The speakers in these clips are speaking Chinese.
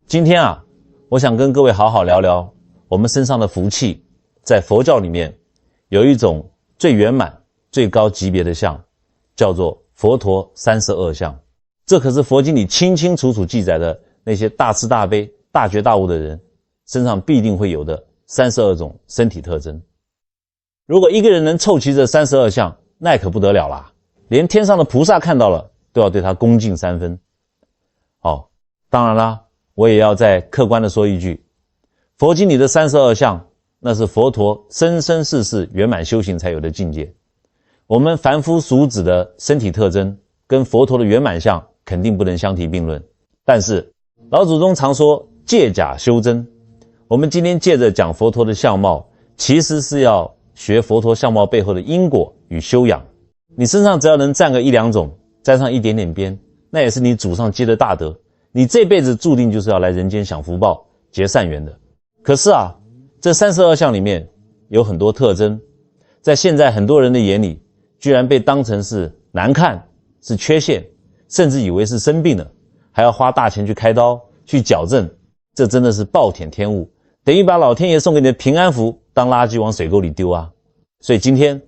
今天啊，我想跟各位好好聊聊我们身上的福气。在佛教里面有一种最圆满最高级别的相，叫做佛陀32相。这可是佛经里清清楚楚记载的那些大慈大悲大觉大悟的人身上必定会有的32种身体特征。如果一个人能凑齐这32项，那可不得了啦，连天上的菩萨看到了都要对他恭敬3分。好，当然啦，我也要再客观的说一句，佛经里的32项那是佛陀生生世世圆满修行才有的境界。我们凡夫俗子的身体特征跟佛陀的圆满相肯定不能相提并论。但是老祖宗常说借假修真，我们今天借着讲佛陀的相貌，其实是要学佛陀相貌背后的因果与修养。你身上只要能占个1、2种，沾上一点点边，那也是你祖上积的大德，你这辈子注定就是要来人间享福报结善缘的。可是啊，这32项里面有很多特征，在现在很多人的眼里居然被当成是难看，是缺陷，甚至以为是生病了，还要花大钱去开刀去矫正。这真的是暴殄天物，等于把老天爷送给你的平安符当垃圾往水沟里丢啊。所以今天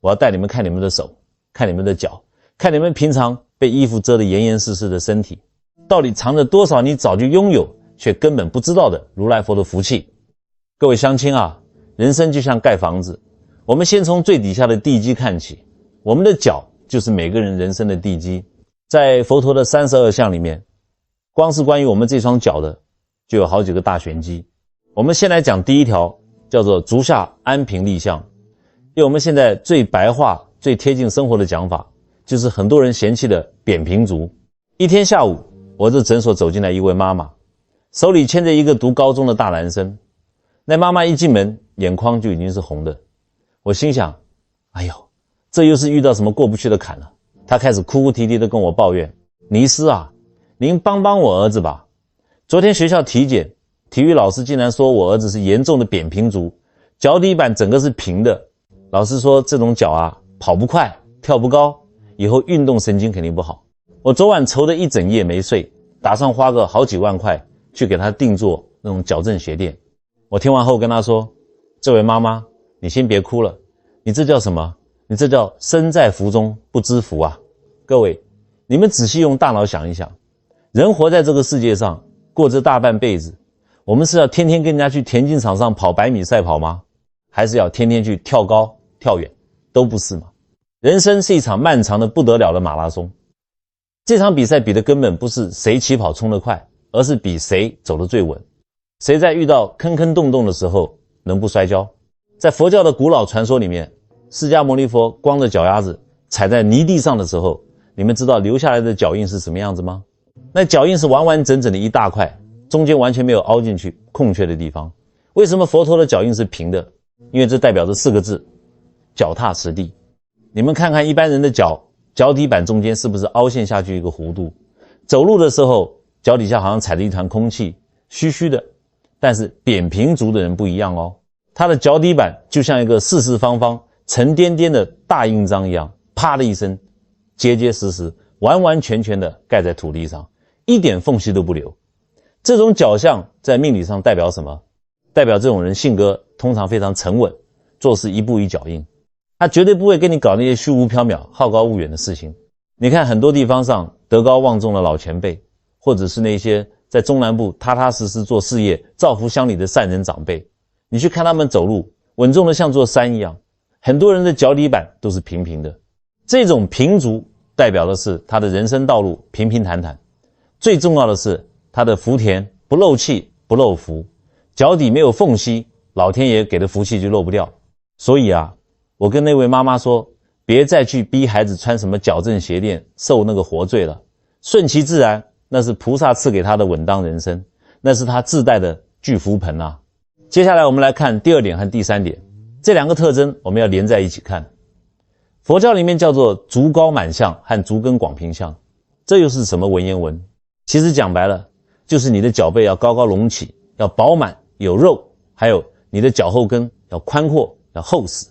我要带你们看你们的手，看你们的脚，看你们平常被衣服遮得严严实实的身体，到底藏着多少你早就拥有却根本不知道的如来佛的福气。各位乡亲啊，人生就像盖房子，我们先从最底下的地基看起，我们的脚就是每个人人生的地基。在佛陀的32项里面，光是关于我们这双脚的就有好几个大玄机。我们先来讲第一条，叫做足下安平立相。用我们现在最白话最贴近生活的讲法，就是很多人嫌弃的扁平足。一天下午，我这诊所走进来一位妈妈，手里牵着一个读高中的大男生。那妈妈一进门，眼眶就已经是红的。我心想，哎呦，这又是遇到什么过不去的坎了。她开始哭哭啼啼地跟我抱怨，尼斯啊，您帮帮我儿子吧。昨天学校体检，体育老师竟然说我儿子是严重的扁平足，脚底板整个是平的。老师说这种脚啊，跑不快，跳不高，以后运动神经肯定不好。我昨晚愁得一整夜没睡，打算花个好几万块去给他定做那种矫正鞋垫。我听完后跟他说，这位妈妈，你先别哭了，你这叫什么？你这叫身在福中不知福啊。各位，你们仔细用大脑想一想，人活在这个世界上，过这大半辈子，我们是要天天跟人家去田径场上跑100米赛跑吗？还是要天天去跳高跳远？都不是嘛。人生是一场漫长的不得了的马拉松，这场比赛比的根本不是谁起跑冲得快，而是比谁走得最稳，谁在遇到坑坑洞洞的时候能不摔跤。在佛教的古老传说里面，释迦牟尼佛光着脚丫子踩在泥地上的时候，你们知道留下来的脚印是什么样子吗？那脚印是完完整整的一大块，中间完全没有凹进去空缺的地方。为什么佛陀的脚印是平的？因为这代表着4个字，脚踏实地。你们看看一般人的脚底板中间是不是凹陷下去一个弧度？走路的时候脚底下好像踩着一团空气，虚虚的。但是扁平足的人不一样哦，他的脚底板就像一个四四方方沉甸甸的大印章一样，啪的一声，结结实实完完全全的盖在土地上，一点缝隙都不留。这种脚相在命理上代表什么？代表这种人性格通常非常沉稳，做事一步一脚印，他绝对不会跟你搞那些虚无缥缈好高骛远的事情。你看很多地方上德高望重的老前辈，或者是那些在中南部踏踏实实做事业造福乡里的善人长辈，你去看他们走路稳重的像座山一样，很多人的脚底板都是平平的。这种平足代表的是他的人生道路平平坦坦，最重要的是他的福田不漏气不漏福，脚底没有缝隙，老天爷给的福气就漏不掉。所以啊，我跟那位妈妈说，别再去逼孩子穿什么矫正鞋垫受那个活罪了，顺其自然，那是菩萨赐给他的稳当人生，那是他自带的巨福盆啊。接下来我们来看第2点和第3点，这2个特征我们要连在一起看。佛教里面叫做足高满相和足跟广平相，这又是什么文言文？其实讲白了，就是你的脚背要高高隆起，要饱满有肉，还有你的脚后跟要宽阔要厚实。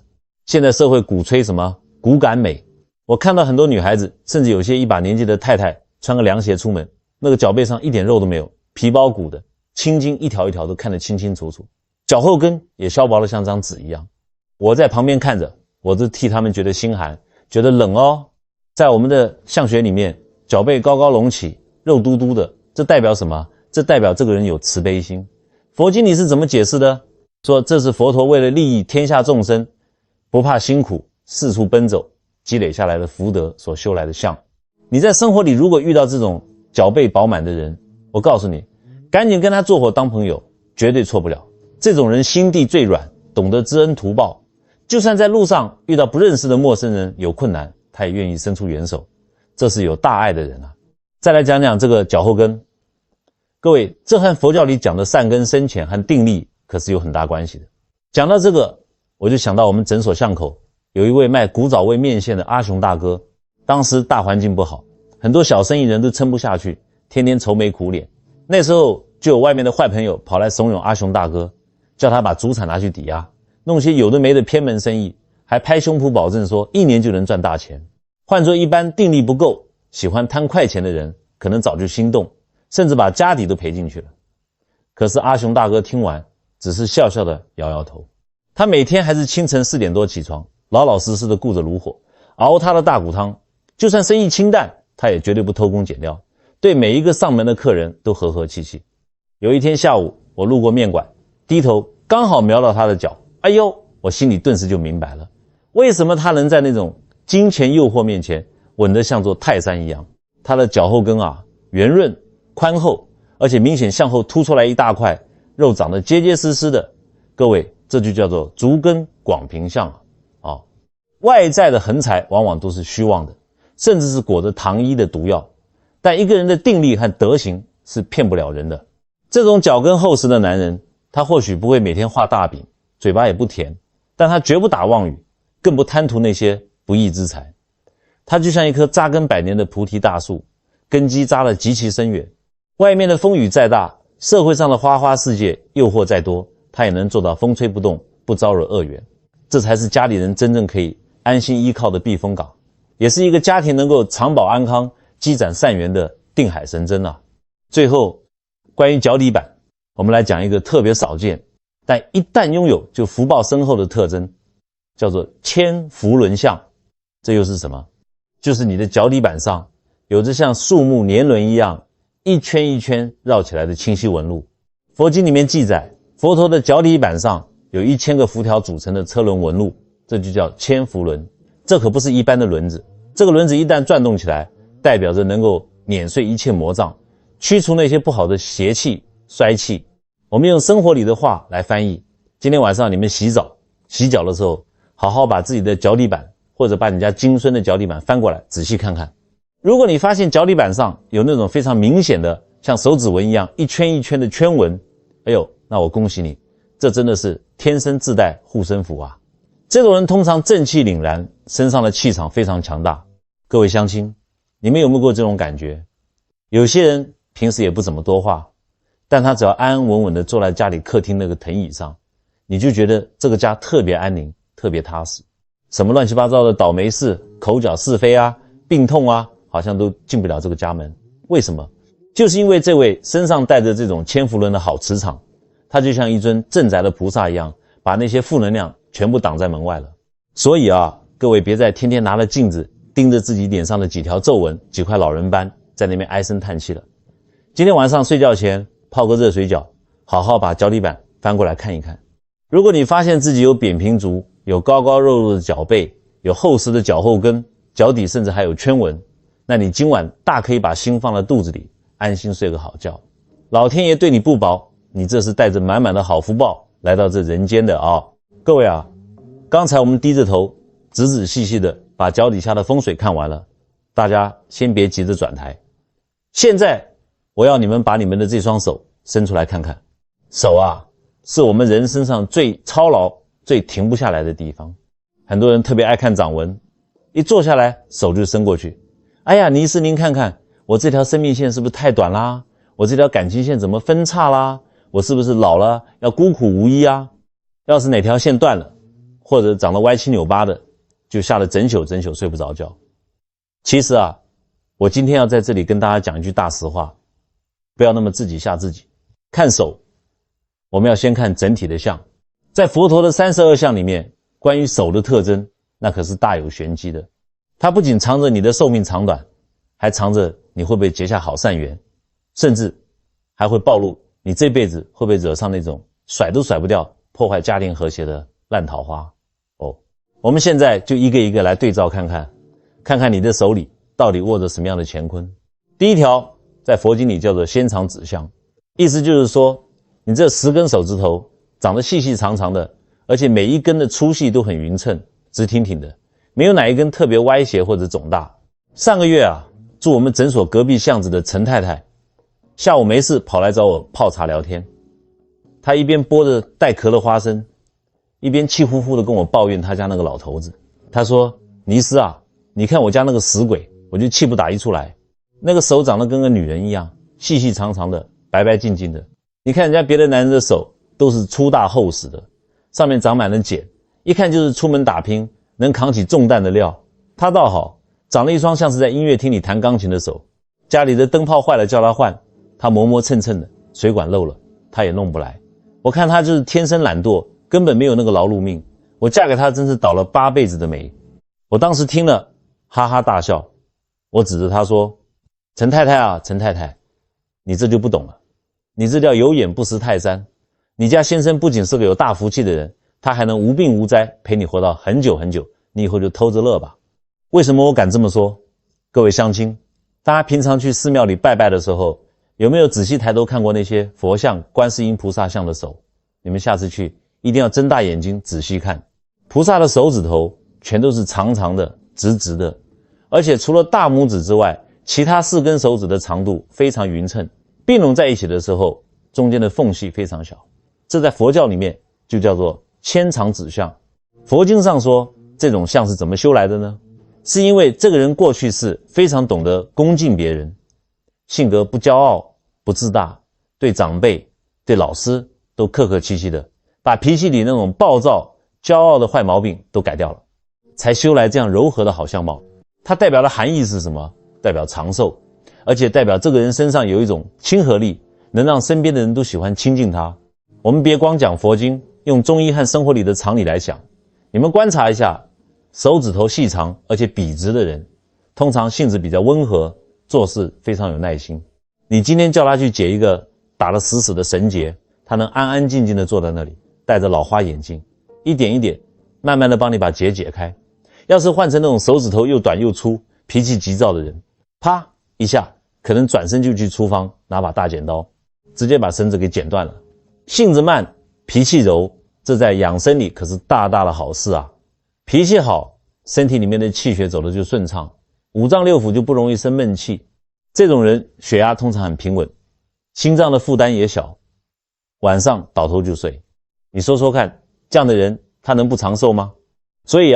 现在社会鼓吹什么骨感美，我看到很多女孩子，甚至有些一把年纪的太太穿个凉鞋出门，那个脚背上一点肉都没有，皮包骨的，青筋一条一条都看得清清楚楚，脚后跟也削薄了像张纸一样。我在旁边看着，我都替他们觉得心寒，觉得冷哦。在我们的相学里面，脚背高高隆起，肉嘟嘟的，这代表什么？这代表这个人有慈悲心。佛经里是怎么解释的？说这是佛陀为了利益天下众生，不怕辛苦，四处奔走，积累下来的福德所修来的相。你在生活里如果遇到这种脚背饱满的人，我告诉你，赶紧跟他做伙当朋友，绝对错不了。这种人心地最软，懂得知恩图报，就算在路上遇到不认识的陌生人有困难，他也愿意伸出援手，这是有大爱的人啊。再来讲讲这个脚后跟，各位，这和佛教里讲的善根深浅和定力可是有很大关系的。讲到这个，我就想到我们诊所巷口有一位卖古早味面线的阿雄大哥，当时大环境不好，很多小生意人都撑不下去，天天愁眉苦脸。那时候就有外面的坏朋友跑来怂恿阿雄大哥，叫他把祖产拿去抵押，弄些有的没的偏门生意，还拍胸脯保证说1年就能赚大钱。换作一般定力不够，喜欢贪快钱的人，可能早就心动，甚至把家底都赔进去了。可是阿雄大哥听完，只是笑笑的摇摇头。他每天还是清晨4点多起床，老老实实的顾着炉火，熬他的大骨汤，就算生意清淡，他也绝对不偷工减料，对每一个上门的客人都和和气气。有一天下午，我路过面馆，低头刚好瞄到他的脚，哎呦，我心里顿时就明白了，为什么他能在那种金钱诱惑面前稳得像座泰山一样。他的脚后跟啊，圆润宽厚，而且明显向后凸出来一大块，肉长得结结实实的。各位，这就叫做足根广平相啊。外在的横财往往都是虚妄的，甚至是裹着糖衣的毒药，但一个人的定力和德行是骗不了人的。这种脚跟厚实的男人，他或许不会每天画大饼，嘴巴也不甜，但他绝不打妄语，更不贪图那些不义之财。他就像一棵扎根100年的菩提大树，根基扎得极其深远，外面的风雨再大，社会上的花花世界诱惑再多，他也能做到风吹不动，不招惹恶缘。这才是家里人真正可以安心依靠的避风港，也是一个家庭能够长保安康、积攒善缘的定海神针啊。最后，关于脚底板，我们来讲一个特别少见，但一旦拥有就福报深厚的特征，叫做千福轮相。这又是什么？就是你的脚底板上有着像树木年轮一样一圈一圈绕起来的清晰纹路。佛经里面记载，佛陀的脚底板上有1000个辐条组成的车轮纹路，这就叫千福轮。这可不是一般的轮子，这个轮子一旦转动起来，代表着能够碾碎一切魔障，驱除那些不好的邪气衰气。我们用生活里的话来翻译，今天晚上你们洗脚的时候，好好把自己的脚底板或者把你家金孙的脚底板翻过来仔细看看。如果你发现脚底板上有那种非常明显的像手指纹一样一圈一圈的圈纹，哎呦，那我恭喜你，这真的是天生自带护身符啊。这种人通常正气凛然，身上的气场非常强大。各位乡亲，你们有没有过这种感觉？有些人平时也不怎么多话，但他只要安安稳稳地坐在家里客厅那个藤椅上，你就觉得这个家特别安宁，特别踏实。什么乱七八糟的倒霉事、口角是非啊、病痛啊，好像都进不了这个家门。为什么？就是因为这位身上带着这种千福轮的好磁场，他就像一尊镇宅的菩萨一样，把那些负能量全部挡在门外了。所以啊，各位别再天天拿了镜子盯着自己脸上的几条皱纹、几块老人斑，在那边唉声叹气了。今天晚上睡觉前泡个热水脚，好好把脚底板翻过来看一看。如果你发现自己有扁平足，有高高肉肉的脚背，有厚实的脚后跟，脚底甚至还有圈纹，那你今晚大可以把心放在肚子里，安心睡个好觉。老天爷对你不薄，你这是带着满满的好福报来到这人间的啊。各位啊，刚才我们低着头仔仔细细的把脚底下的风水看完了，大家先别急着转台。现在我要你们把你们的这双手伸出来看看。手啊，是我们人身上最操劳、最停不下来的地方。很多人特别爱看掌纹，一坐下来手就伸过去。哎呀，倪师您看看，我这条生命线是不是太短啦？我这条感情线怎么分叉啦？我是不是老了要孤苦无依啊？要是哪条线断了，或者长得歪七扭八的，就吓得整宿睡不着觉。其实啊，我今天要在这里跟大家讲一句大实话，不要那么自己吓自己。看手，我们要先看整体的相。在佛陀的32相里面，关于手的特征，那可是大有玄机的。它不仅藏着你的寿命长短，还藏着你会不会结下好善缘，甚至还会暴露你这辈子会不会惹上那种甩都甩不掉、破坏家庭和谐的烂桃花。我们现在就一个一个来对照看看，看看你的手里到底握着什么样的乾坤。第一条在佛经里叫做纤长指相，意思就是说你这10根手指头长得细细长长的，而且每一根的粗细都很匀称，直挺挺的，没有哪一根特别歪斜或者肿大。上个月住我们诊所隔壁巷子的陈太太，下午没事跑来找我泡茶聊天。她一边剥着带壳的花生，一边气呼呼地跟我抱怨他家那个老头子。他说：尼斯你看我家那个死鬼，我就气不打一处来。那个手长得跟个女人一样，细细长长的，白白净净的。你看人家别的男人的手都是粗大厚实的，上面长满了茧，一看就是出门打拼能扛起重担的料。他倒好，长了一双像是在音乐厅里弹钢琴的手。家里的灯泡坏了叫他换，他磨磨蹭蹭的，水管漏了他也弄不来。我看他就是天生懒惰，根本没有那个劳碌命。我嫁给他真是倒了8辈子的霉。我当时听了哈哈大笑，我指着他说：陈太太陈太太，你这就不懂了，你这叫有眼不识泰山。你家先生不仅是个有大福气的人，他还能无病无灾陪你活到很久很久，你以后就偷着乐吧。为什么我敢这么说？各位乡亲，大家平常去寺庙里拜拜的时候，有没有仔细抬头看过那些佛像、观世音菩萨像的手？你们下次去一定要睁大眼睛仔细看，菩萨的手指头全都是长长的、直直的，而且除了大拇指之外，其他4根手指的长度非常匀称，并拢在一起的时候，中间的缝隙非常小。这在佛教里面就叫做纤长指相。佛经上说这种相是怎么修来的呢？是因为这个人过去是非常懂得恭敬别人，性格不骄傲、不自大，对长辈、对老师都客客气气的，把脾气里那种暴躁、骄傲的坏毛病都改掉了，才修来这样柔和的好相貌。它代表的含义是什么？代表长寿，而且代表这个人身上有一种亲和力，能让身边的人都喜欢亲近他。我们别光讲佛经，用中医和生活里的常理来想，你们观察一下，手指头细长而且笔直的人，通常性子比较温和，做事非常有耐心。你今天叫他去解一个打得死死的绳结，他能安安静静地坐在那里，戴着老花眼镜，一点一点慢慢地帮你把结解开。要是换成那种手指头又短又粗、脾气急躁的人，啪一下可能转身就去厨房拿把大剪刀，直接把绳子给剪断了。性子慢，脾气柔，这在养生里可是大大的好事啊。脾气好，身体里面的气血走得就顺畅，五脏六腑就不容易生闷气。这种人血压通常很平稳，心脏的负担也小，晚上倒头就睡。你说说看，这样的人他能不长寿吗？所以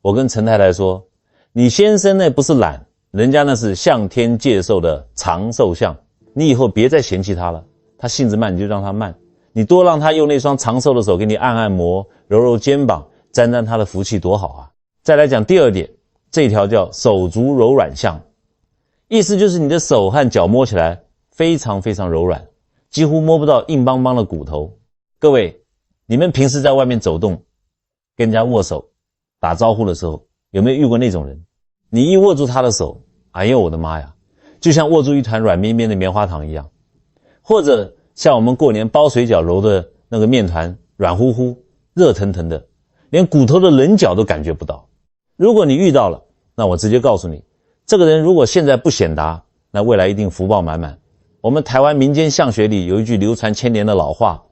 我跟陈太太说，你先生那不是懒，人家那是向天借寿的长寿相，你以后别再嫌弃他了。他性子慢你就让他慢，你多让他用那双长寿的手给你按按摩、揉揉肩膀，沾沾他的福气多好啊。再来讲第2点，这一条叫手足柔软相，意思就是你的手和脚摸起来非常非常柔软，几乎摸不到硬邦邦的骨头。各位，你们平时在外面走动，跟人家握手打招呼的时候，有没有遇过那种人？你一握住他的手，哎呦我的妈呀，就像握住一团软绵绵的棉花糖一样。或者像我们过年包水饺揉的那个面团，软乎乎热腾腾的，连骨头的棱角都感觉不到。如果你遇到了，那我直接告诉你，这个人如果现在不显达，那未来一定福报满满。我们台湾民间相学里有一句流传千年的老话，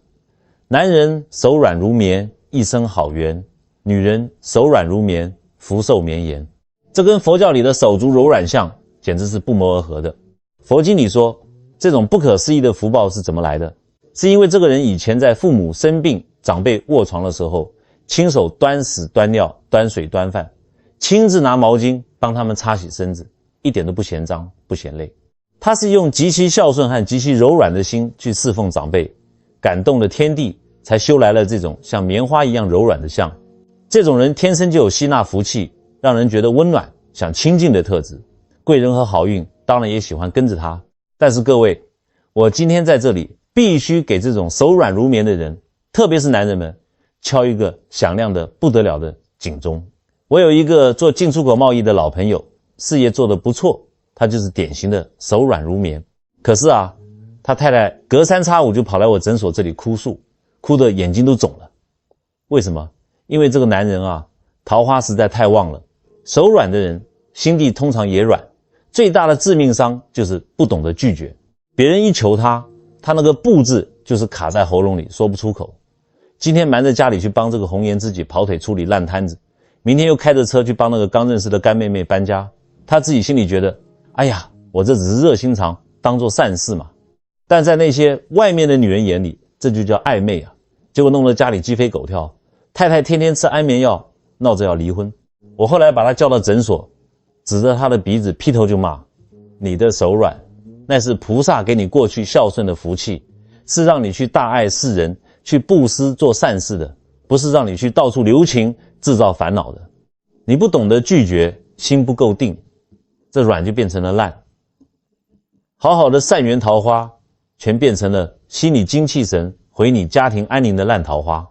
男人手软如棉，一生好缘；女人手软如棉，福寿绵延。这跟佛教里的手足柔软相简直是不谋而合的。佛经里说，这种不可思议的福报是怎么来的？是因为这个人以前在父母生病、长辈卧床的时候，亲手端屎端尿、端水端饭，亲自拿毛巾帮他们擦洗身子，一点都不嫌脏不嫌累。他是用极其孝顺和极其柔软的心去侍奉长辈，感动了天地，才修来了这种像棉花一样柔软的相。这种人天生就有吸纳福气，让人觉得温暖、想亲近的特质，贵人和好运当然也喜欢跟着他。但是各位，我今天在这里必须给这种手软如绵的人，特别是男人们，敲一个响亮的不得了的警钟。我有一个做进出口贸易的老朋友，事业做得不错，他就是典型的手软如绵。可是啊，他太太隔三差五就跑来我诊所这里哭诉，哭得眼睛都肿了。为什么？因为这个男人啊，桃花实在太旺了。手软的人心地通常也软，最大的致命伤就是不懂得拒绝。别人一求他那个不字就是卡在喉咙里说不出口。今天瞒着家里去帮这个红颜知己跑腿处理烂摊子，明天又开着车去帮那个刚认识的干妹妹搬家，他自己心里觉得，哎呀，我这只是热心肠，当作善事嘛。但在那些外面的女人眼里，这就叫暧昧啊。结果弄得家里鸡飞狗跳，太太天天吃安眠药，闹着要离婚。我后来把他叫到诊所，指着他的鼻子劈头就骂，你的手软，那是菩萨给你过去孝顺的福气，是让你去大爱世人，去布施做善事的，不是让你去到处留情制造烦恼的。你不懂得拒绝，心不够定，这软就变成了烂。好好的善缘桃花全变成了吸你精气神回你家庭安宁的烂桃花。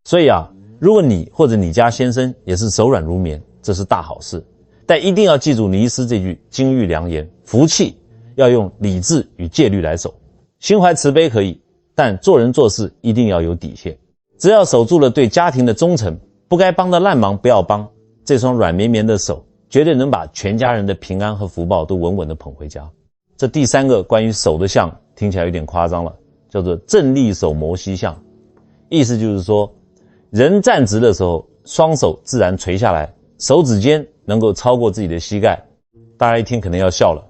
所以啊，如果你或者你家先生也是手软如绵，这是大好事。但一定要记住尼医师这句金玉良言，福气要用理智与戒律来守。心怀慈悲可以，但做人做事一定要有底线。只要守住了对家庭的忠诚，不该帮的烂忙不要帮，这双软绵绵的手绝对能把全家人的平安和福报都稳稳地捧回家。这第三个关于手的相听起来有点夸张了，叫做正立手摩膝相。意思就是说，人站直的时候，双手自然垂下来，手指尖能够超过自己的膝盖。大家一听可能要笑了，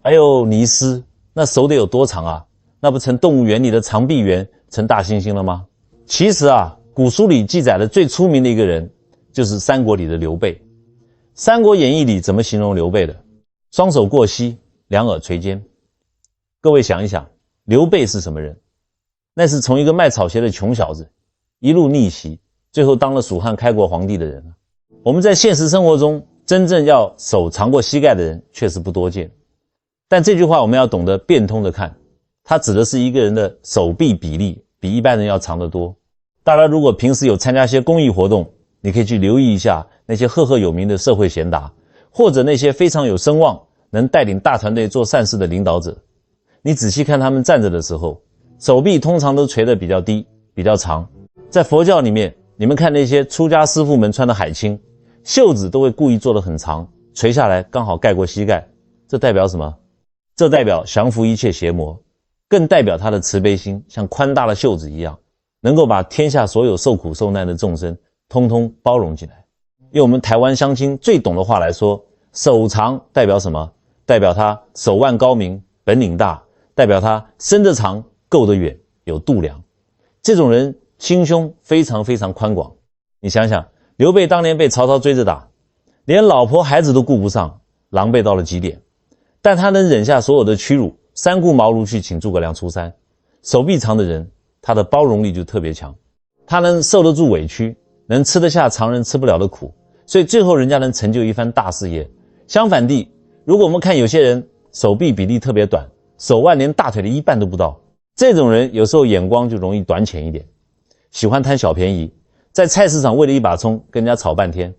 哎呦，尼师，那手得有多长啊？那不成动物园里的长臂猿，成大猩猩了吗？其实啊，古书里记载的最出名的一个人，就是三国里的刘备。三国演义里怎么形容刘备的？双手过膝，两耳垂肩。各位想一想，刘备是什么人？那是从一个卖草鞋的穷小子，一路逆袭，最后当了蜀汉开国皇帝的人。我们在现实生活中，真正要手长过膝盖的人确实不多见。但这句话我们要懂得变通的看，它指的是一个人的手臂比例比一般人要长得多。大家如果平时有参加些公益活动，你可以去留意一下那些赫赫有名的社会贤达，或者那些非常有声望能带领大团队做善事的领导者。你仔细看他们站着的时候，手臂通常都垂得比较低比较长。在佛教里面，你们看那些出家师父们穿的海青，袖子都会故意做得很长，垂下来刚好盖过膝盖。这代表什么？这代表降服一切邪魔，更代表他的慈悲心像宽大的袖子一样，能够把天下所有受苦受难的众生通通包容进来。用我们台湾乡亲最懂的话来说，手长代表什么？代表他手腕高明，本领大，代表他伸得长，够得远，有度量。这种人心胸非常非常宽广。你想想，刘备当年被曹操追着打，连老婆孩子都顾不上，狼狈到了极点，但他能忍下所有的屈辱，三顾茅庐去请诸葛亮出山。手臂长的人，他的包容力就特别强，他能受得住委屈，能吃得下常人吃不了的苦，所以最后人家能成就一番大事业。相反地，如果我们看有些人手臂比例特别短，手腕连大腿的一半都不到，这种人有时候眼光就容易短浅一点，喜欢贪小便宜，在菜市场为了一把葱跟人家吵半天，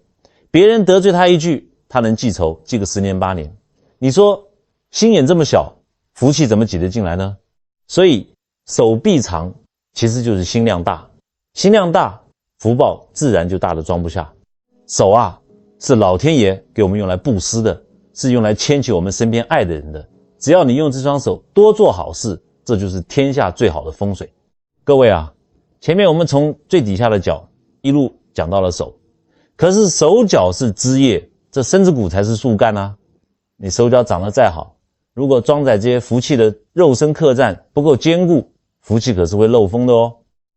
别人得罪他一句，他能记仇，记个10年8年。你说心眼这么小，福气怎么挤得进来呢？所以手臂长其实就是心量大，心量大，福报自然就大得装不下。手啊，是老天爷给我们用来布施的，是用来牵起我们身边爱的人的。只要你用这双手多做好事，这就是天下最好的风水。各位啊，前面我们从最底下的脚一路讲到了手，可是手脚是枝叶，这身子骨才是树干啊。你手脚长得再好，如果装载这些福气的肉身客栈不够坚固，福气可是会漏风的哦。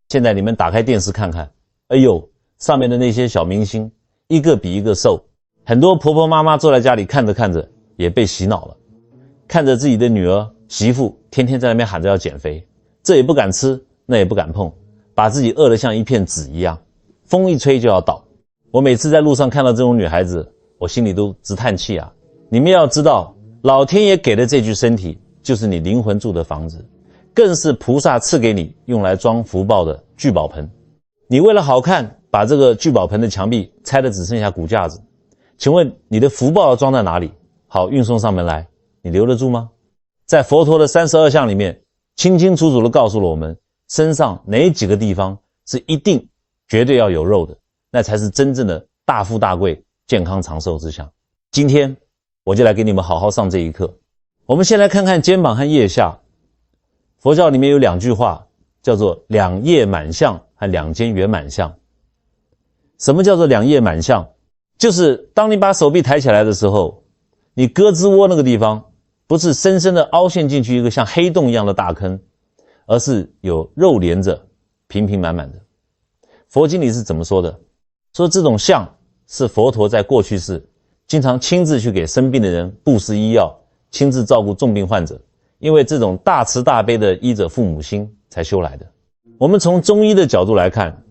现在你们打开电视看看，哎呦，上面的那些小明星一个比一个瘦，很多婆婆妈妈坐在家里看着看着也被洗脑了，看着自己的女儿媳妇天天在那边喊着要减肥，这也不敢吃，那也不敢碰，把自己饿得像一片纸一样，风一吹就要倒。我每次在路上看到这种女孩子，我心里都直叹气啊。你们要知道，老天爷给的这具身体就是你灵魂住的房子，更是菩萨赐给你用来装福报的聚宝盆。你为了好看，把这个聚宝盆的墙壁拆得只剩下骨架子，请问你的福报要装在哪里？好运送上门来，你留得住吗？在佛陀的32相里面，清清楚楚地告诉了我们，身上哪几个地方是一定绝对要有肉的，那才是真正的大富大贵、健康长寿之相。今天我就来给你们好好上这一课。我们先来看看肩膀和腋下。佛教里面有2句话，叫做两腋满相和两肩圆满相。什么叫做两腋满相？就是当你把手臂抬起来的时候，你胳肢窝那个地方不是深深的凹陷进去一个像黑洞一样的大坑，而是有肉连着，平平满满的。佛经里是怎么说的？说这种相是佛陀在过去世经常亲自去给生病的人布施医药，亲自照顾重病患者，因为这种大慈大悲的医者父母心才修来的。我们从中医的角度来看，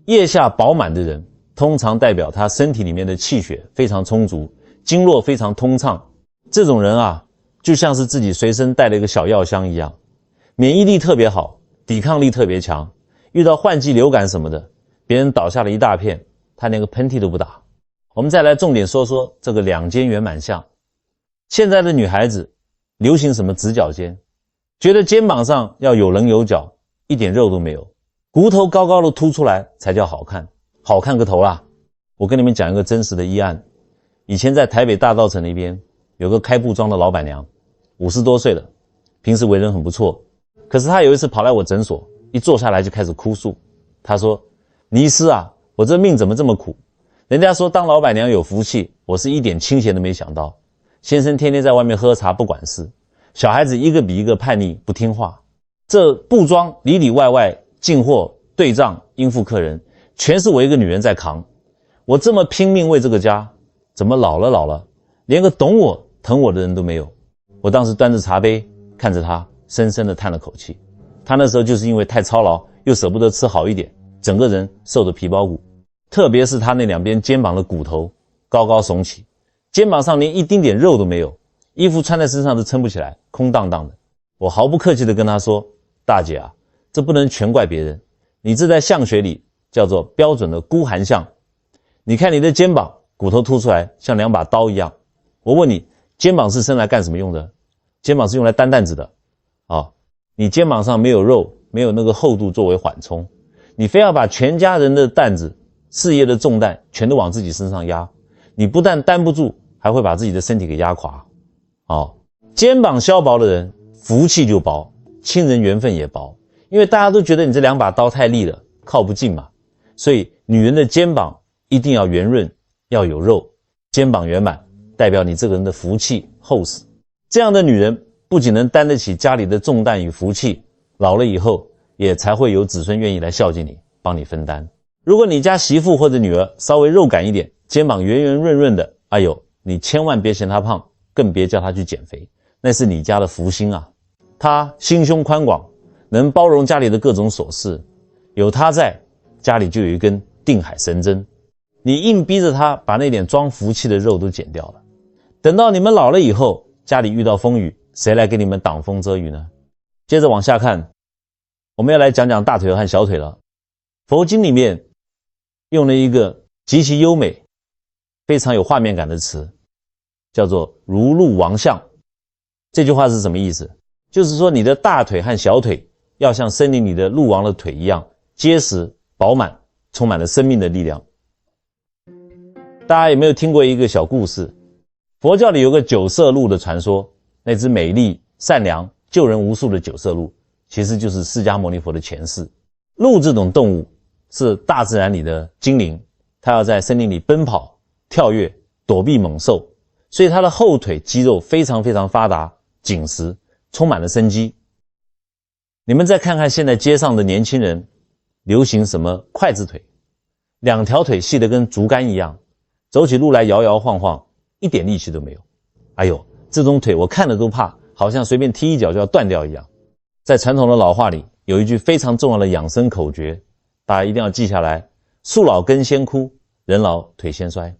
腋下饱满的人通常代表他身体里面的气血非常充足，经络非常通畅。这种人啊，就像是自己随身带了一个小药箱一样，免疫力特别好，抵抗力特别强，遇到换季流感什么的，别人倒下了一大片，他连个喷嚏都不打。我们再来重点说说这个两肩圆满相。现在的女孩子流行什么直角肩，觉得肩膀上要有棱有角，一点肉都没有，骨头高高的凸出来才叫好看。好看个头啦！我跟你们讲一个真实的医案。以前在台北大稻埕那边有个开布庄的老板娘，50多岁了，平时为人很不错。可是她有一次跑来我诊所，一坐下来就开始哭诉。她说：倪医师啊，我这命怎么这么苦？人家说当老板娘有福气，我是一点清闲都没想到。先生天天在外面喝茶不管事，小孩子一个比一个叛逆不听话，这布庄里里外外进货对账应付客人，全是我一个女人在扛。我这么拼命为这个家，怎么老了连个懂我疼我的人都没有？我当时端着茶杯看着她，深深地叹了口气。她那时候就是因为太操劳，又舍不得吃好一点，整个人瘦得皮包骨，特别是她那两边肩膀的骨头高高耸起，肩膀上连一丁点肉都没有，衣服穿在身上都撑不起来，空荡荡的。我毫不客气地跟她说：大姐啊，这不能全怪别人，你这在相学里叫做标准的孤寒相。你看你的肩膀骨头凸出来像2把刀一样，我问你，肩膀是生来干什么用的？肩膀是用来担担子的你肩膀上没有肉，没有那个厚度作为缓冲，你非要把全家人的担子、事业的重担全都往自己身上压，你不但担不住，还会把自己的身体给压垮。肩膀削薄的人福气就薄，亲人缘分也薄，因为大家都觉得你这2把刀太利了，靠不近嘛。所以女人的肩膀一定要圆润，要有肉，肩膀圆满，代表你这个人的福气厚实。这样的女人不仅能担得起家里的重担与福气，老了以后也才会有子孙愿意来孝敬你，帮你分担。如果你家媳妇或者女儿稍微肉感一点，肩膀圆圆润润的，哎呦，你千万别嫌她胖，更别叫她去减肥，那是你家的福星啊。她心胸宽广，能包容家里的各种琐事，有她在，家里就有一根定海神针。你硬逼着她把那点装福气的肉都减掉了，等到你们老了以后，家里遇到风雨，谁来给你们挡风遮雨呢？接着往下看，我们要来讲讲大腿和小腿了。佛经里面用了一个极其优美、非常有画面感的词，叫做如鹿王相。这句话是什么意思？就是说你的大腿和小腿要像森林里的鹿王的腿一样结实饱满，充满了生命的力量。大家有没有听过一个小故事？佛教里有个九色鹿的传说，那只美丽、善良、救人无数的九色鹿，其实就是释迦牟尼佛的前世。鹿这种动物是大自然里的精灵，它要在森林里奔跑、跳跃、躲避猛兽，所以它的后腿肌肉非常非常发达、紧实，充满了生机。你们再看看现在街上的年轻人，流行什么筷子腿，2条腿细得跟竹竿一样，走起路来摇摇晃晃，一点力气都没有。哎呦，这种腿我看了都怕，好像随便踢一脚就要断掉一样。在传统的老话里有一句非常重要的养生口诀，大家一定要记下来：树老根先枯，人老腿先衰。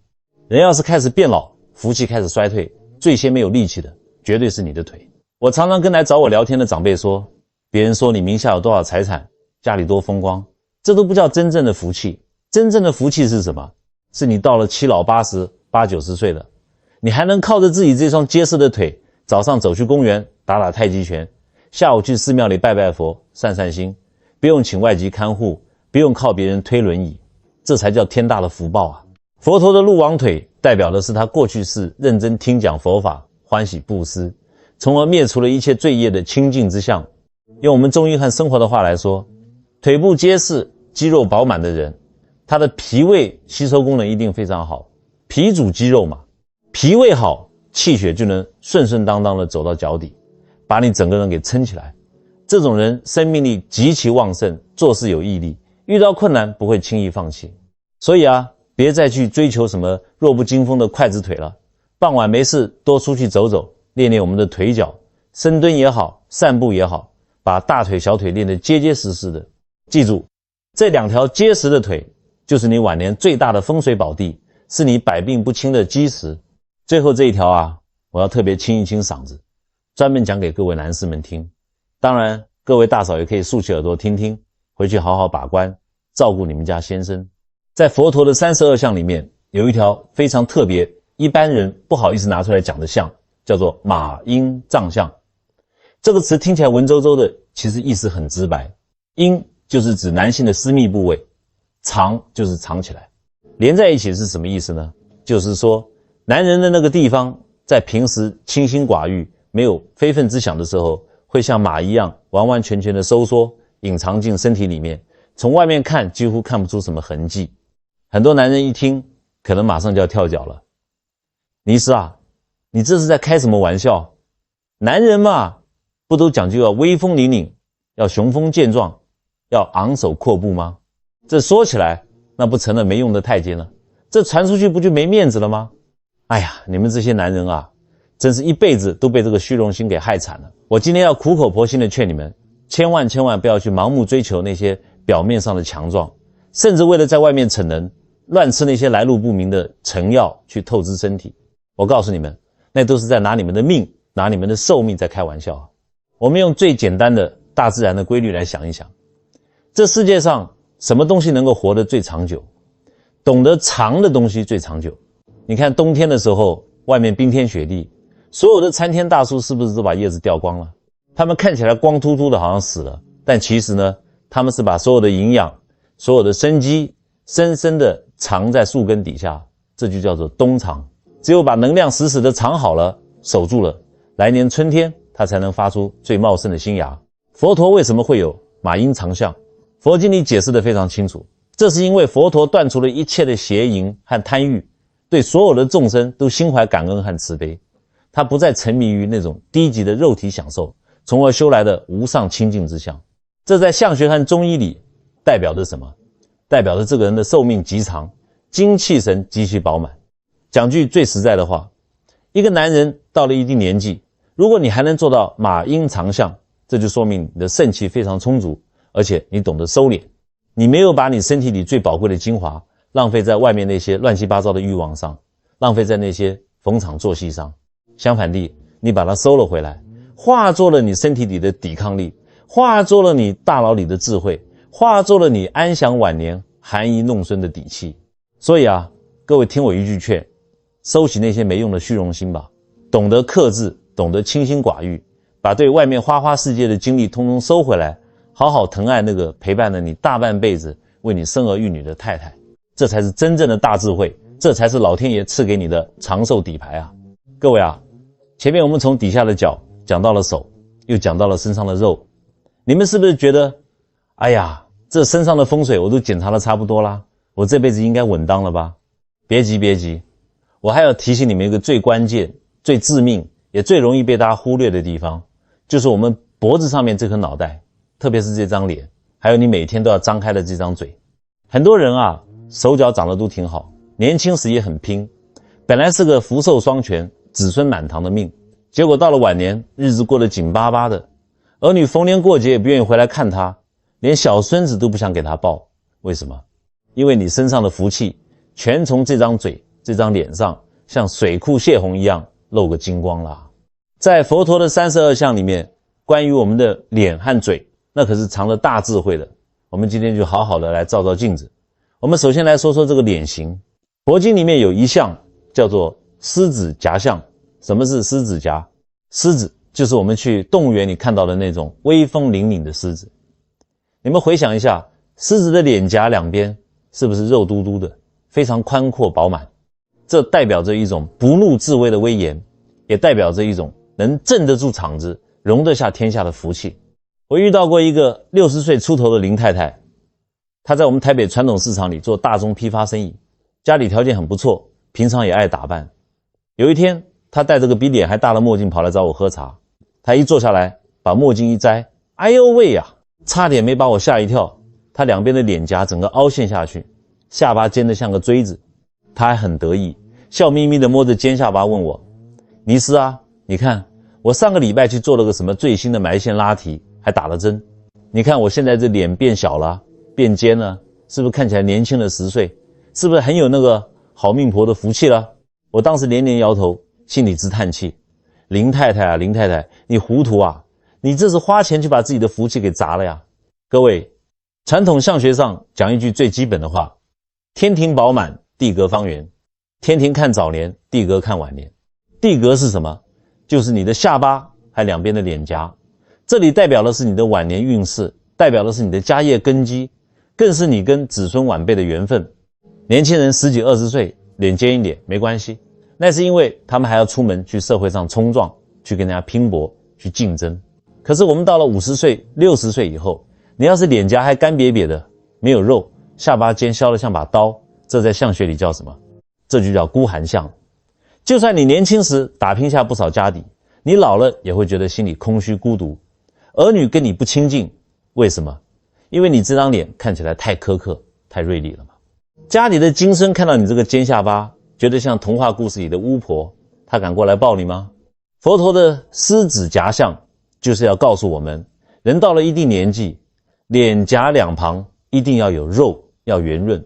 人要是开始变老，福气开始衰退，最先没有力气的绝对是你的腿。我常常跟来找我聊天的长辈说，别人说你名下有多少财产，家里多风光，这都不叫真正的福气。真正的福气是什么？是你到了七老八十、八九十岁了，你还能靠着自己这双结实的腿，早上走去公园打打太极拳，下午去寺庙里拜拜佛、散散心，不用请外籍看护，不用靠别人推轮椅，这才叫天大的福报啊！佛陀的鹿王腿代表的是他过去世认真听讲佛法，欢喜布施，从而灭除了一切罪业的清净之相。用我们中医和生活的话来说，腿部结实、肌肉饱满的人，他的脾胃吸收功能一定非常好，脾主肌肉嘛，脾胃好，气血就能顺顺当当的走到脚底，把你整个人给撑起来。这种人生命力极其旺盛，做事有毅力，遇到困难不会轻易放弃。所以啊，别再去追求什么弱不禁风的筷子腿了，傍晚没事多出去走走，练练我们的腿脚，深蹲也好，散步也好，把大腿小腿练得结结实实的。记住，这两条结实的腿就是你晚年最大的风水宝地，是你百病不侵的基石。最后这一条啊，我要特别清一清嗓子，专门讲给各位男士们听。当然各位大嫂也可以竖起耳朵听听，回去好好把关，照顾你们家先生。在佛陀的32相里面，有一条非常特别，一般人不好意思拿出来讲的相，叫做马阴藏相。这个词听起来文绉绉的，其实意思很直白。阴就是指男性的私密部位，藏就是藏起来，连在一起是什么意思呢？就是说男人的那个地方在平时清心寡欲，没有非分之想的时候，会像马一样完完全全的收缩，隐藏进身体里面，从外面看几乎看不出什么痕迹。很多男人一听可能马上就要跳脚了，尼师啊，你这是在开什么玩笑？男人嘛，不都讲究要威风凛凛，要雄风健壮，要昂首阔步吗？这说起来那不成了没用的太监了，这传出去不就没面子了吗？哎呀，你们这些男人啊，真是一辈子都被这个虚荣心给害惨了。我今天要苦口婆心的劝你们，千万不要去盲目追求那些表面上的强壮，甚至为了在外面逞能，乱吃那些来路不明的成药去透支身体。我告诉你们，那都是在拿你们的命，拿你们的寿命在开玩笑。我们用最简单的大自然的规律来想一想，这世界上什么东西能够活得最长久？懂得藏的东西最长久。你看冬天的时候，外面冰天雪地，所有的参天大树是不是都把叶子掉光了？它们看起来光秃秃的，好像死了，但其实呢，它们是把所有的营养、所有的生机深深的藏在树根底下，这就叫做冬藏。只有把能量死死的藏好了，守住了，来年春天它才能发出最茂盛的新芽。佛陀为什么会有马阴藏相？佛经里解释得非常清楚，这是因为佛陀断除了一切的邪淫和贪欲，对所有的众生都心怀感恩和慈悲，他不再沉迷于那种低级的肉体享受，从而修来的无上清净之相。这在相学和中医里代表着什么？代表着这个人的寿命极长，精气神极其饱满。讲句最实在的话，一个男人到了一定年纪，如果你还能做到马阴藏相，这就说明你的肾气非常充足，而且你懂得收敛，你没有把你身体里最宝贵的精华浪费在外面那些乱七八糟的欲望上，浪费在那些逢场作戏上。相反地，你把它收了回来，化作了你身体里的抵抗力，化作了你大脑里的智慧，化作了你安享晚年、含饴弄孙的底气。所以啊，各位听我一句劝，收起那些没用的虚荣心吧，懂得克制，懂得清心寡欲，把对外面花花世界的精力通通收回来，好好疼爱那个陪伴了你大半辈子、为你生儿育女的太太。这才是真正的大智慧，这才是老天爷赐给你的长寿底牌啊！各位啊，前面我们从底下的脚讲到了手，又讲到了身上的肉，你们是不是觉得，哎呀，这身上的风水我都检查了差不多啦，我这辈子应该稳当了吧？别急，我还要提醒你们一个最关键、最致命，也最容易被大家忽略的地方，就是我们脖子上面这颗脑袋，特别是这张脸，还有你每天都要张开的这张嘴。很多人啊，手脚长得都挺好，年轻时也很拼，本来是个福寿双全、子孙满堂的命，结果到了晚年，日子过得紧巴巴的，儿女逢年过节也不愿意回来看他，连小孙子都不想给他抱。为什么？因为你身上的福气全从这张嘴、这张脸上像水库泄洪一样漏个精光啦。在佛陀的32相里面，关于我们的脸和嘴，那可是藏了大智慧的。我们今天就好好的来照照镜子。我们首先来说说这个脸型。佛经里面有一项叫做狮子颊相。什么是狮子颊？狮子就是我们去动物园里看到的那种威风凛凛的狮子。你们回想一下，狮子的脸颊两边是不是肉嘟嘟的，非常宽阔饱满？这代表着一种不怒自威的威严，也代表着一种能镇得住场子，容得下天下的福气。我遇到过一个60岁出头的林太太，她在我们台北传统市场里做大宗批发生意，家里条件很不错，平常也爱打扮。有一天，她戴着个比脸还大的墨镜跑来找我喝茶。她一坐下来，把墨镜一摘，哎呦喂呀，差点没把我吓一跳。她两边的脸颊整个凹陷下去，下巴尖得像个锥子。她还很得意，笑眯眯地摸着尖下巴问我：尼斯啊，你看我上个礼拜去做了个什么最新的埋线拉提，还打了针。你看我现在这脸变小了，变尖了，是不是看起来年轻了10岁？是不是很有那个好命婆的福气了？我当时连连摇头，心里直叹气。林太太啊，林太太，你糊涂啊，你这是花钱去把自己的福气给砸了呀。各位，传统相学上讲一句最基本的话：天庭饱满，地阁方圆。天庭看早年，地阁看晚年。地阁是什么？就是你的下巴还两边的脸颊，这里代表的是你的晚年运势，代表的是你的家业根基，更是你跟子孙晚辈的缘分。年轻人10几20岁脸尖一点没关系，那是因为他们还要出门去社会上冲撞，去跟人家拼搏，去竞争。可是我们到了50岁60岁以后，你要是脸颊还干瘪瘪的，没有肉，下巴尖削得像把刀，这在相学里叫什么？这就叫孤寒相。就算你年轻时打拼下不少家底，你老了也会觉得心里空虚孤独，儿女跟你不亲近。为什么？因为你这张脸看起来太苛刻，太锐利了嘛。家里的金孙看到你这个尖下巴，觉得像童话故事里的巫婆，他敢过来抱你吗？佛陀的狮子颊相就是要告诉我们，人到了一定年纪，脸颊两旁一定要有肉，要圆润。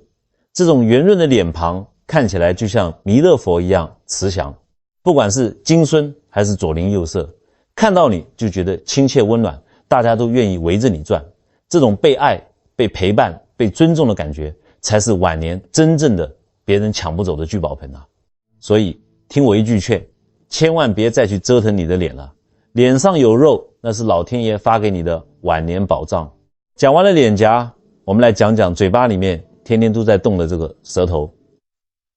这种圆润的脸庞看起来就像弥勒佛一样慈祥，不管是金孙还是左邻右舍，看到你就觉得亲切温暖，大家都愿意围着你转。这种被爱、被陪伴、被尊重的感觉，才是晚年真正的别人抢不走的聚宝盆啊！所以听我一句劝，千万别再去折腾你的脸了。脸上有肉，那是老天爷发给你的晚年保障。讲完了脸颊，我们来讲讲嘴巴里面天天都在动的这个舌头。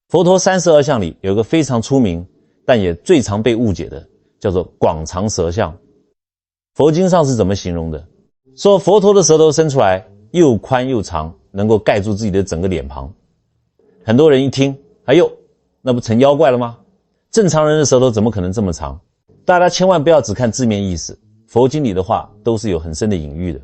佛陀32相里有一个非常出名，但也最常被误解的，叫做广长舌相。佛经上是怎么形容的？说佛陀的舌头伸出来又宽又长，能够盖住自己的整个脸庞。很多人一听，哎呦，那不成妖怪了吗？正常人的舌头怎么可能这么长？大家千万不要只看字面意思，佛经里的话都是有很深的隐喻的。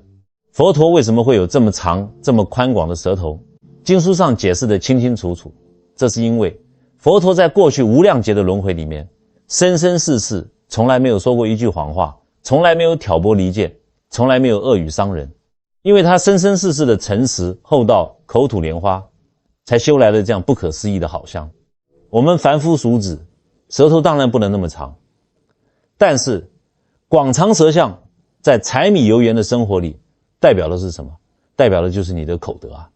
佛陀为什么会有这么长这么宽广的舌头？经书上解释得清清楚楚，这是因为佛陀在过去无量劫的轮回里面，生生世世从来没有说过一句谎话，从来没有挑拨离间，从来没有恶语伤人。因为他生生世世的诚实厚道，口吐莲花，才修来了这样不可思议的好相。我们凡夫俗子，舌头当然不能那么长，但是广长舌相在柴米油盐的生活里代表的是什么？代表的就是你的口德啊。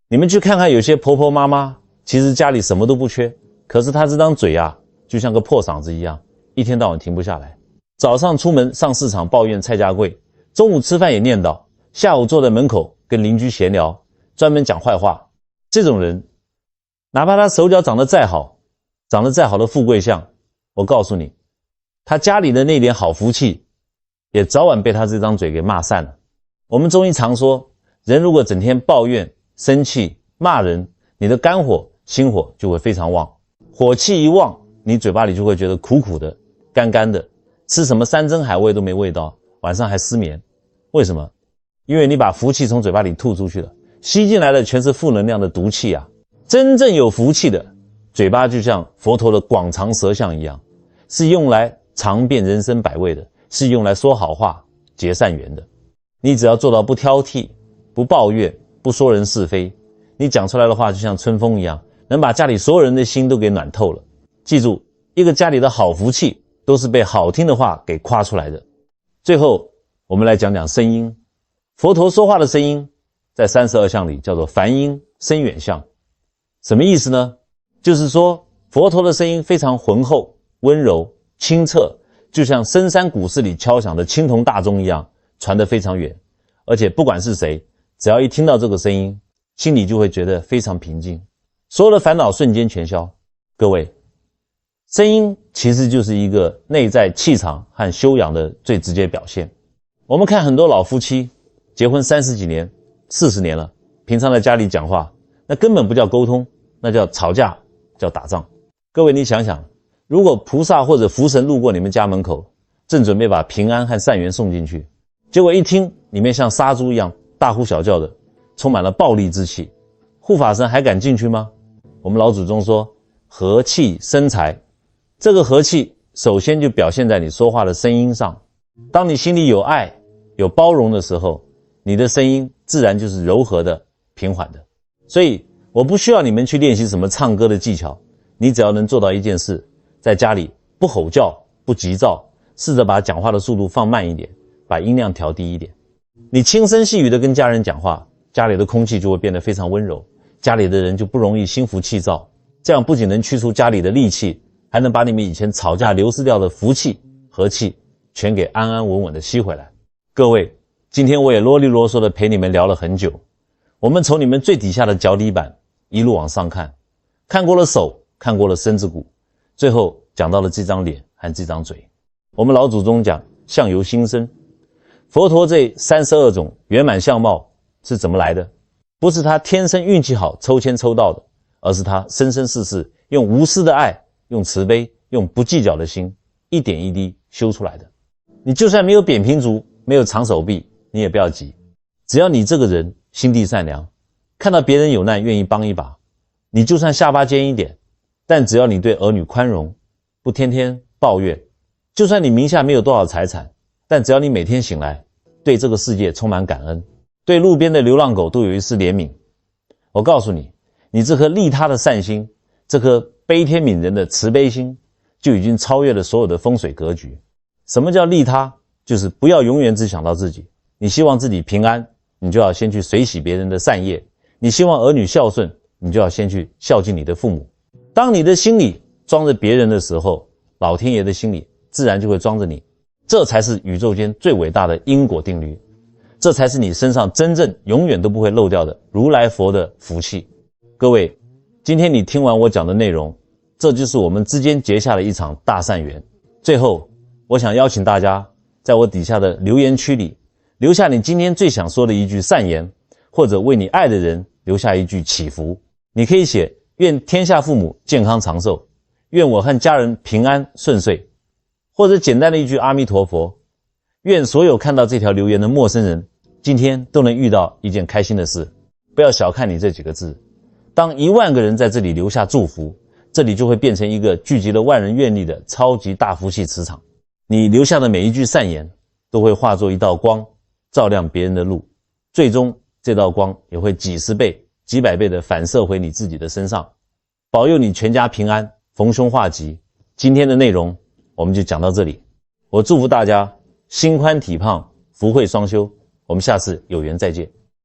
你们去看看有些婆婆妈妈，其实家里什么都不缺，可是她这张嘴啊，就像个破嗓子一样，一天到晚停不下来。早上出门上市场抱怨菜价贵，中午吃饭也念叨，下午坐在门口跟邻居闲聊，专门讲坏话。这种人，哪怕他手脚长得再好，长得再好的富贵相，我告诉你，他家里的那点好福气，也早晚被他这张嘴给骂散了。我们中医常说，人如果整天抱怨、生气、骂人，你的肝火、心火就会非常旺。火气一旺，你嘴巴里就会觉得苦苦的、干干的，吃什么山珍海味都没味道，晚上还失眠。为什么？因为你把福气从嘴巴里吐出去了，吸进来的全是负能量的毒气啊！真正有福气的嘴巴，就像佛陀的广长舌相一样，是用来尝遍人生百味的，是用来说好话、结善缘的。你只要做到不挑剔、不抱怨、不说人是非，你讲出来的话就像春风一样，能把家里所有人的心都给暖透了。记住，一个家里的好福气都是被好听的话给夸出来的。最后我们来讲讲声音。佛陀说话的声音在32相里叫做梵音深远相。什么意思呢？就是说佛陀的声音非常浑厚、温柔、清澈，就像深山古寺里敲响的青铜大钟一样，传得非常远。而且不管是谁，只要一听到这个声音，心里就会觉得非常平静，所有的烦恼瞬间全消。各位，声音其实就是一个内在气场和修养的最直接表现。我们看很多老夫妻结婚30几年、40年了，平常在家里讲话，那根本不叫沟通，那叫吵架，叫打仗。各位，你想想，如果菩萨或者福神路过你们家门口，正准备把平安和善缘送进去，结果一听里面像杀猪一样大呼小叫的，充满了暴力之气，护法神还敢进去吗？我们老祖宗说和气生财，这个和气首先就表现在你说话的声音上。当你心里有爱有包容的时候，你的声音自然就是柔和的、平缓的。所以我不需要你们去练习什么唱歌的技巧，你只要能做到一件事，在家里不吼叫、不急躁，试着把讲话的速度放慢一点，把音量调低一点。你轻声细语的跟家人讲话，家里的空气就会变得非常温柔，家里的人就不容易心浮气躁。这样不仅能驱除家里的戾气，还能把你们以前吵架流失掉的福气、和气全给安安稳稳的吸回来。各位，今天我也啰里啰嗦的陪你们聊了很久，我们从你们最底下的脚底板一路往上看，看过了手，看过了身子骨，最后讲到了这张脸和这张嘴。我们老祖宗讲相由心生，佛陀这32种圆满相貌是怎么来的？不是他天生运气好抽签抽到的，而是他生生世世用无私的爱，用慈悲，用不计较的心，一点一滴修出来的。你就算没有扁平足，没有长手臂，你也不要急，只要你这个人心地善良，看到别人有难愿意帮一把，你就算下巴尖一点，但只要你对儿女宽容，不天天抱怨，就算你名下没有多少财产，但只要你每天醒来对这个世界充满感恩，对路边的流浪狗都有一丝怜悯，我告诉你，你这颗利他的善心，这颗悲天悯人的慈悲心，就已经超越了所有的风水格局。什么叫利他？就是不要永远只想到自己。你希望自己平安，你就要先去随喜别人的善业；你希望儿女孝顺，你就要先去孝敬你的父母。当你的心里装着别人的时候，老天爷的心里自然就会装着你。这才是宇宙间最伟大的因果定律，这才是你身上真正永远都不会漏掉的如来佛的福气。各位，今天你听完我讲的内容，这就是我们之间结下了一场大善缘。最后，我想邀请大家在我底下的留言区里留下你今天最想说的一句善言，或者为你爱的人留下一句祈福。你可以写愿天下父母健康长寿，愿我和家人平安顺遂，或者简单的一句阿弥陀佛，愿所有看到这条留言的陌生人今天都能遇到一件开心的事。不要小看你这几个字，当10000个人在这里留下祝福，这里就会变成一个聚集了万人愿力的超级大福气磁场。你留下的每一句善言都会化作一道光，照亮别人的路，最终这道光也会几十倍几百倍的反射回你自己的身上，保佑你全家平安，逢凶化吉。今天的内容我们就讲到这里，我祝福大家心宽体胖，福慧双修，我们下次有缘再见。